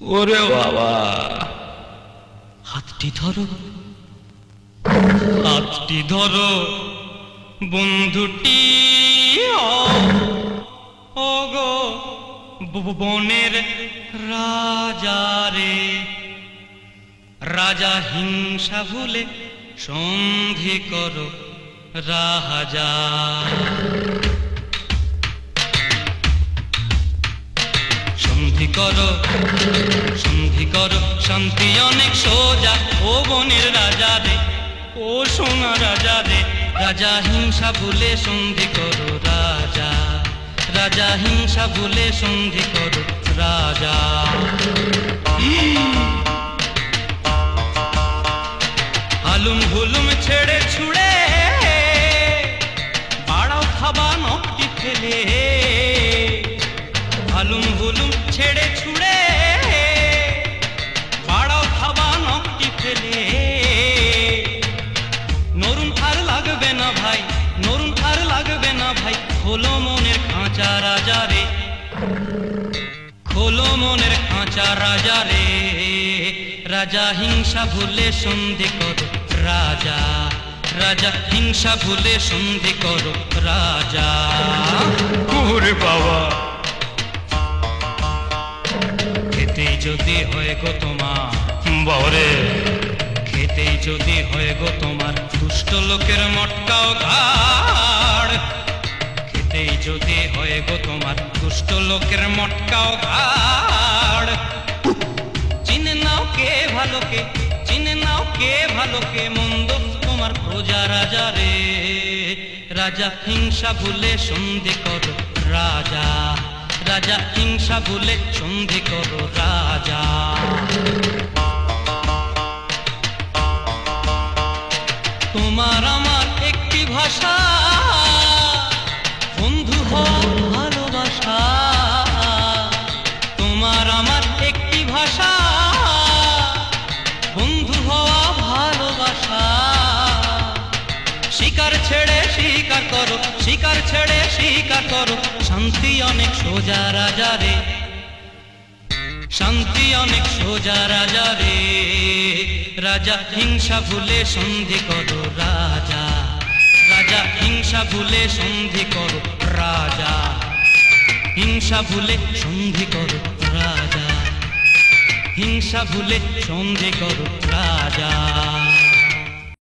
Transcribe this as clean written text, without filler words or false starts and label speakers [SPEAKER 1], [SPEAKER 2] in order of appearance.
[SPEAKER 1] ওরে বাবা, হাতটি ধরো, হাতটি ধরো বন্ধুটি, ওগো বনের রাজা রে। রাজা হিংসা ভুলে সন্ধি করো রাজা। সন্ধি করো, সন্ধি করো, শান্তি অনেক সোজা ও বনের রাজা রে, ও সোনা রাজা রে। রাজা হিংসা ভুলে সন্ধি করো রাজা, রাজা হিংসা ভুলে সন্ধি করো রাজা। হালুম হুলুম ছেড়ে ছুড়ে বাড়াও খাবা নখটি ফেলে। হালুম হুলুম ছেড়ে ছুড়ে বাড়াও খাবা নখটি ফেলে। নরুন আর লাগবে না ভাই, নরুন আর লাগবে না ভাই, খোলো মনের খাঁচা রাজা রে, খোলো মনের খাঁচা রাজা রে। রাজা হিংসা ভুলে সন্ধি করো রাজা, রাজা হিংসা ভুলে সন্ধি করো রাজা। ওরে বাবা, খেতেই যদি হয় গো তোমার বাবারে, খেতেই যদি হয় গো তোমার দুষ্ট লোকের মটকাও ঘাড়। খেতেই যদি হয় গো তোমার দুষ্ট লোকের মটকাও ঘাড়। চিনে নাও কে ভালোকে, চিনে নাও কে ভালোকে, মন্দ তোমার প্রজা রাজা রে। রাজা হিংসা ভুলে সন্ধি করো রাজা, রাজা হিংসা ভুলে সন্ধি করো রাজা। তোমার আমার একটি ভাষা, বন্ধু হও ভালোবাসা। তোমার আমার একটি ভাষা, বন্ধু হওয়া ভালোবাসা। শিকার ছেড়ে শিকার করো, শিকার ছেড়ে শিকার করো, শান্তি অনেক সোজা রাজা রে, শান্তি অনেক সোজা রাজা রে। রাজা হিংসা ভুলে সন্ধি করো রাজা, রাজা হিংসা ভুলে সন্ধি করো রাজা। হিংসা ভুলে সন্ধি করো রাজা, হিংসা ভুলে সন্ধি করো রাজা।